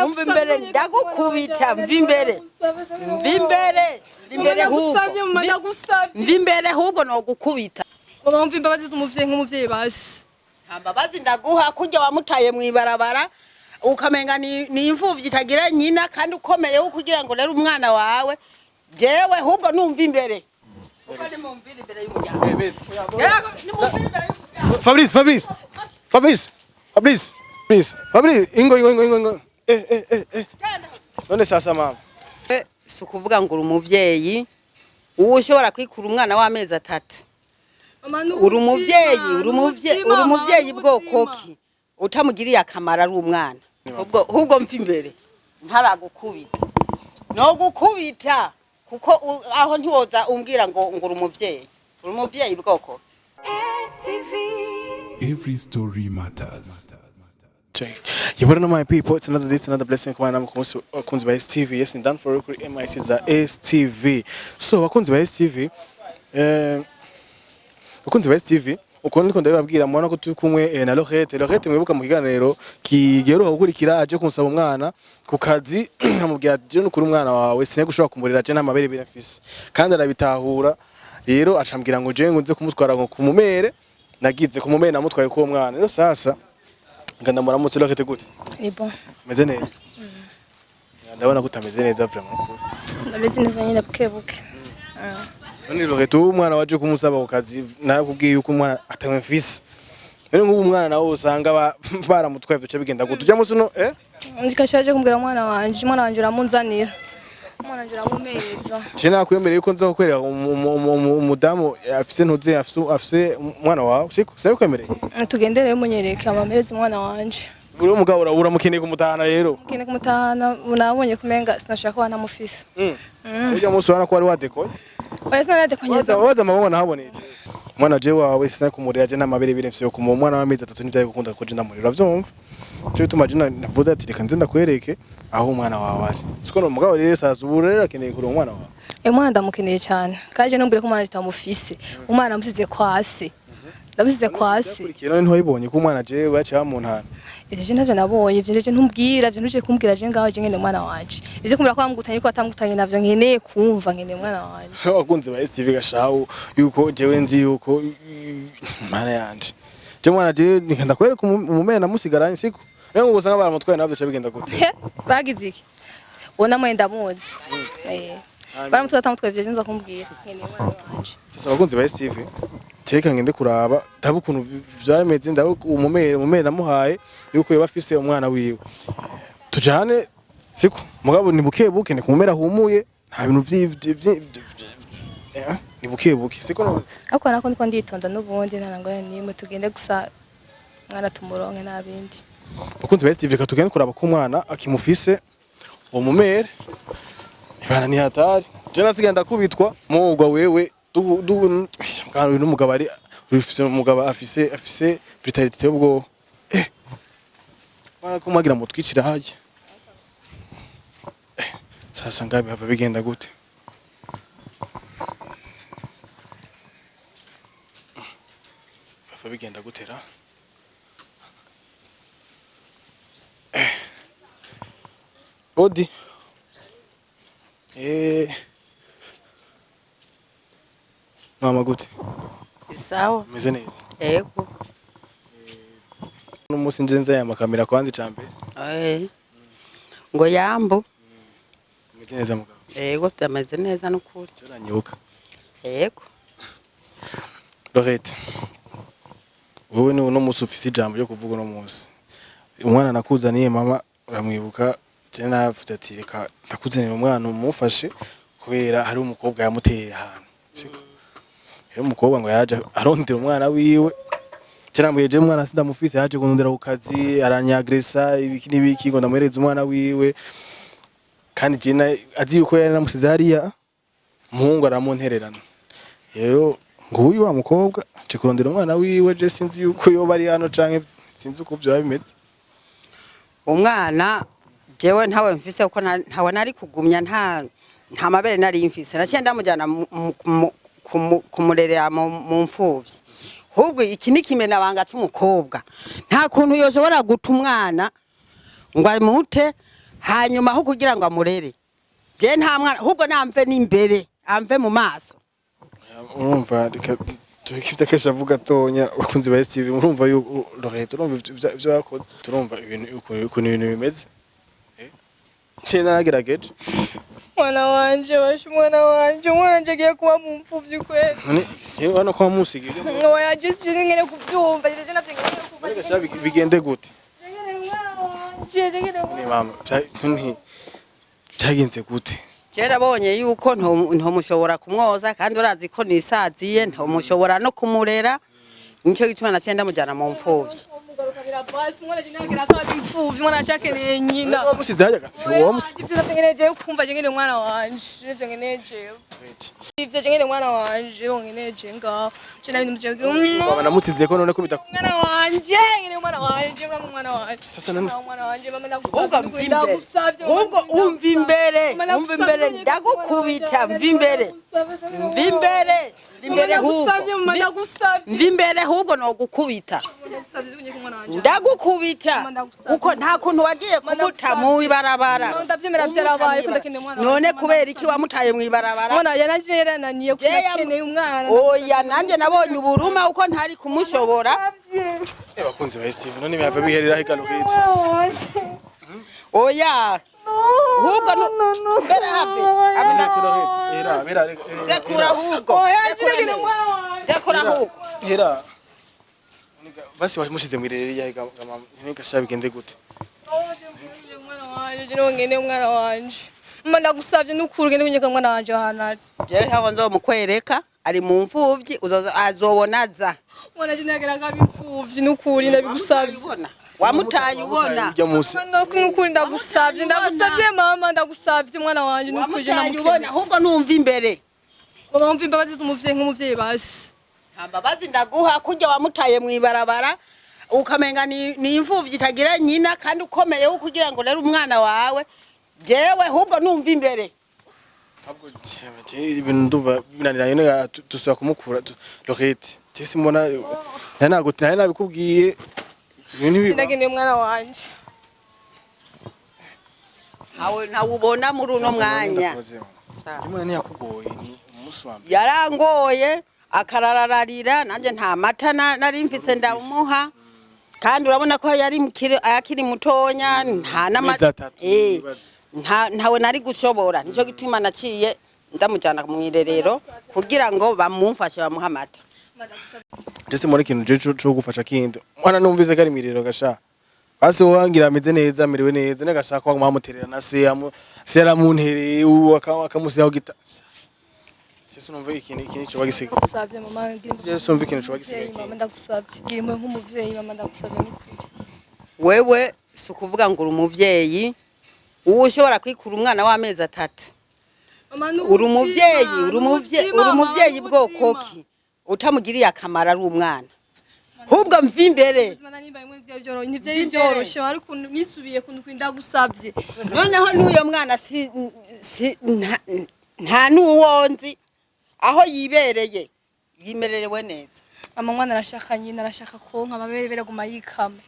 umva imbere ndagukubita mvimbere mvimbere ahubwo no gukubita urumva imbabazi z'umuvyeyi nk'umuvyeyi basi ambabazi ndaguha kujya wamutaye mwibarabara ukamenga ni imfuvyi itagira nyina kandi ukomeye kugira ngo rero umwana wawe jewe ahubwo numva imbere Fabrice, ingo. None sasa mama. Sukuvuga ngo umuvyeyi ushobora kwikura umwana w'amezi 3. Uri umuvyeyi bwokoki utamugiriye akamara ari umwana. Ahubwo mfa imbere ntaragukubita. No gukubita kuko aho ntiwoza umbwira ngo uri umuvyeyi bwoko. Every story matters. You wouldn't know my people, it's another day, it's another blessing. Come on, I'm Wakunzi by STV. Yes, and done for MIC is STV. So Wakunzi by STV, Wakunzi by STV. Uko niko ndababwira mwana ko turi kumwe na Lorette mwibuka mu kiganiro kigeruka gukurikira aje kunsaba umwana ku kazi amubwira je n'ukuri umwana wawe sine gushobora kumurira je n'amabere birafise kandi arabitahura rero acambwira ngo je ngo nze kumutwara ngo kumumere nagize kumumere namutwaye ko mwana rero sasa nganda muramutse Lorette gute bon meze neza ndabona ko utameze neza vraiment ndameze neza nyine bukebuke none Lorette umwana waje kumusaba ku kazi nakubwiye yuko umwana atamfise rero nk'ubu umwana nawe usanga baramutwaye bice bigenda gute ujya musi no ndikashaje kumbwira umwana wanje uramunzanira umwana wanje uramumeza China kwemereye yuko nzo kwereka umudamu afise ntuze afise umwana wawe siko se kwemereye tugendere munyereke amamereze umwana wanje uri umugabo uramukeneye kumutahana rero mukeneye kumutahana unabonye kumenga sinashaka ko anamufise ujya musi wana ko ari wadekoye Wese nadekonyaza waza mabona haboneye mwana je wawe sina kumurira je n'amabere biremfye ko mu mwana w'amezi 3 nivyo gukunda ko je ndamurira uravyumva cyo bituma je navuze ati reka nze ndakwereke aho umwana wawe ari siko no mugabo rero sazubura rero akeneye kuri umwana wawe umwana ndamukeneye cyane kaje numbire ko umwana atamufise umwana amusize kwase ndamusize kwase none ntiwayibonye ko umwana je bacha mu ntana ivyo je navyo nabonye ivyo je ntumbwira ivyo ntuje kumbwira je ngaho je ngene umwana wanje ivyo kumbira ko bamugutanye ko atamugutanye navyo nkeneye kumva ngene umwana wanje Wakunzi ba STV gashaho yuko jewe nzi yuko mara yanje je mwana je nikanda kwereka umumena namusigaranye siko rero ngo usanga baramutwaye navyo bigenda gute bagize iki ubona mwenda muzi baramutwaye atamutwaye ivyo je nza kumbwira ngene umwana wanje sasa Wakunzi ba STV teka ngende kuraba ndabu kuntu vyameze ndabu umumere namuhaye yuko yabafise umwana wiwe tujane siko mugabo ni bukebuke ni kumumera humuye nta bintu ni bukebuke siko ako nako ndiko nditonda n'ubundi ntarangora nimwe tugende gusa mwana tumuronke nabindi Bakunzi ba STV katugende kuraba ko umwana akimufise umumere ibana ni hatari je nasigenda kubitwa mugwa wewe mugabo n'umugabo ari ufise umugabo afise brutality ubwo bana kumagira mutwicira haje sasa ngabe hava bigenda gute hava bigenda gutera Odi Mama gute Sawa meze neza Yego N'umusi njenza ya makamera kwanza icambere ngo yambo meze neza mugabo Yego byameze neza n'ukuri cyaranyuka Yego Lorette wowe ni uno musi ufise ijambo ryo kuvuga no musi umwana nakuzaniye mama uramwibuka je navuze ati reka nakuzanira umwana umufashe kubera hari umukobwa yamuteye ahantu siko umukobwa ngo yaje arondera umwana wiwe cyaramuye je umwana sindamufise yaje kunondera ku kazi aranyagresa ibiki nibiki ngo ndamuhereza umwana wiwe kandi je azi yuko yari namusize hariya umuhungu aramuntererana rero nguyu wa mukobwa je kurondera umwana wiwe je sinzi yuko yoba ari hano canke sinzi uko byo bimeze umwana jewe ntawe mfise uko ntawe nari kugumya nta mabere nari mfise nacyenda mujana kumurerera mu mfuvyi hubwo iki nikimena banga cy'umukobwa nta kuntu yoshobora guta umwana ngo amute hanyuma aho kugira ngo amurere je nta mwana ahubwo namve n'imbere amve mu maso urumva turikifite kesha avuga tonya bakunzi ba STV urumva Lorette urumva ivyo yakoze turumva ibintu ukuntu ibintu bimeze cyenda nagerageje mwana wanje umwana agiye kuba mu mfuvyi kweli none wana kwa musigi oya just ngene kubyumva je navyo ngene kuva Mbega bigende gute ni mama byagenze gute Jera bonye yuko ntomushobora kumwoza kandi urazi ko nisaziye ntomushobora no kumurera nico gituma nacenda mujana mu mfuvyi basi mwana jinagira kwa mfuvyi mwana chakeneye nyina wamusize hajya ivyo ngeneje kumva je ngene mwana wanje ivyo ngeneje ivyo je ngene mwana wanje ngeneje nga cina bintu byo baba namusize ko none ko bita mwana wanje ngene mwana wanje mwana wanje sasa none mwana wanje mama ubwo umva imbere ndagukubita mva imbere ahubwo no gukubita ndagukubita uko nta kuntu wagiye kumuta mu ibarabara none kubera iki wamutaye mu ibarabara mwana yanaje yarananiye kukeneye umwana oya nanjye nabonye uburuma uko ntari kumushobora bakunzi ba STV none byava biherera higalukite oya ahubwo mbere hafi dekura ahubwo dekura ahubwo hera basi wamushize mwirere yahiga mama ntigasha bigende gute umwana wanje mama ndagusavye n'ukuri ugende kunyeka mwana wanje ahantu jewe ntabwo nzomukwereka ari mu mfuvyi azobonaza mwana jinageraga bimfuvyi n'ukuri ndabigusavye wamutaye ubona n'ukuri ndagusavye mama ndagusavye mwana wanje n'ukuri ubona ahubwo numva imbere umva imbabazi z'umuvyeyi nk'umuvyeyi basi ambabazi ndaguha kujya wamutaye mu ibarabara ukamenga ni imfuvyi itagira nyina kandi ukomeye wo kugira ngo rero umwana wawe jewe ahubwo numva imbere ahubwo ibintu nduva binaniranye nega tusubira kumukura Lorette tese mbona nabikubwiye Sinagene mwana wanje nawe ubona muri uno mwanya kimwe ntiyakugoye ni umuswambi yarangoye akarararira nanje nta mata nari mfise ndamuha kandi urabona ko yari akiri mutonya nta n'amata ntawe nari gushobora nico gituma naciye ndamujana mu irerero kugira ngo bamumfashe bamuha amata ndetse muri kintu cyo gufasha kindi mwana numvise ko ari mirero gasha basi wangira ameze neza amerewe neza negashaka ko bamuterera na se yaramuntereye akamusiyaho gita Yesu numva ikintu cyo bagisiga ndagusavye mama Yesu numva ikintu cyo bagisiga mama ndagusavye girimo nk'umuvyeyi mama ndagusavye n'ukuri wewe sukuvuga ngo uri umuvyeyi ushobora kwikura umwana w'amezi 3 uri umuvyeyi bwokoki utamugiriye akamara ari umwana hubwo mva imbere ntivyari vyoroshe ariko nisubiye ndagusavye noneho n'uyo mwana nta nuwonzi aho yibereye yimererewe neza mama mwana arashaka nyina arashaka konka amabere beraguma yikama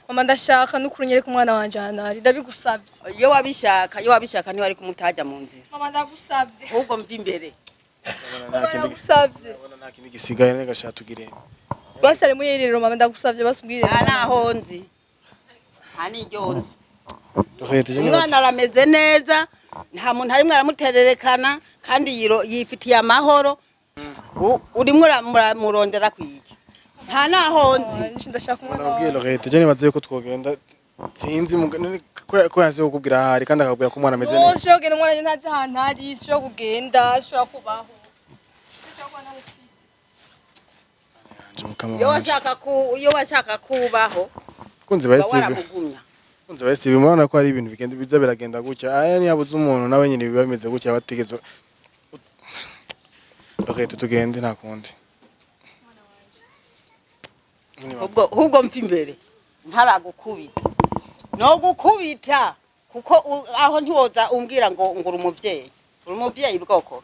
mama ndashaka n'ukurunyere ku mwana wanje hanari ndabigusavye iyo wabishaka niho ari kumutaja mu nzira mama ndagusavye ahubwo mva imbere ndagusavye nta kindi gisigaye negashaka tugire basi ari muyiriro mama ndagusavye basubwire naho nzi nijyonzi umwana arameze neza nta muntu arimwe aramutererekana kandi yifitiye amahoro urimwe uramurondera kwiki nta naho nzi ndashaka umwana wawe Lorette je nibaze ko twogenda sinzi ko yanze kukubwira hari kandi akakubwira ko umwana ameze neza shogene umwana ntazi ahantu hari sho kugenda sho kubaho iyo washaka kubaho kunze ba STV kunze ba STV murabona ko hari ibintu bigenda biza biragenda gutya aya ni yabuze umuntu nawe nyine biba bimeze gutya bategezo Lorette tugende nta kundi ubwo mfa imbere ntaragukubita no gukubita kuko aho ntiwoza umbwira ngo uri umuvyeyi bwoko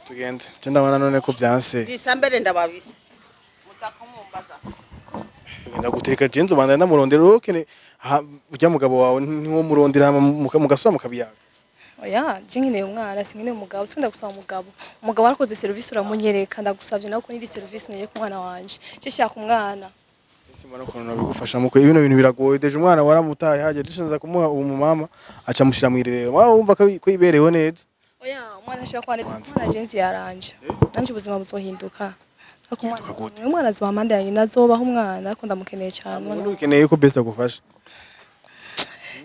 tugende je ndabona none ko byanse bisa mbere ndababise muza kumumbaza ndaguteka jenzo banda ndamurondera ukene ujya mugabo wawe niwo murondera mugasura mukabiyaga oya jingine umwana singine umugabo sikunda gusaba umugabo warakoze service uramunyereka ndagusavye nawe ko niri service neye ku mwana wanje cishaka umwana simana ko nabigufasha muko ibino bintu biragoye deje umwana waramutaye haje dushinza kumuha umumama aca mushira mwirerero wawe wumva ko ibereho neza oya umwana ashaka kwane umwana agenzi yaranje nanje ubuzima buzohinduka umwana azoba amande yanjye nazobaho umwana ko ndamukeneye cyane umwana ukeneye ko best agufasha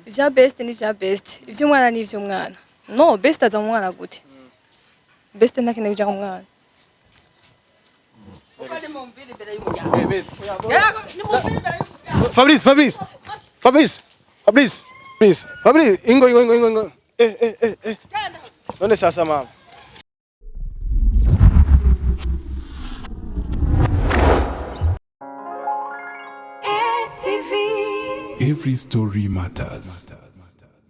ivya best ni vya best ivy'umwana ni ivy'umwana no best aza mu mwana gute best ntakeneye kuja mu mwana Fabrice ingo none sasa mama Every story matters.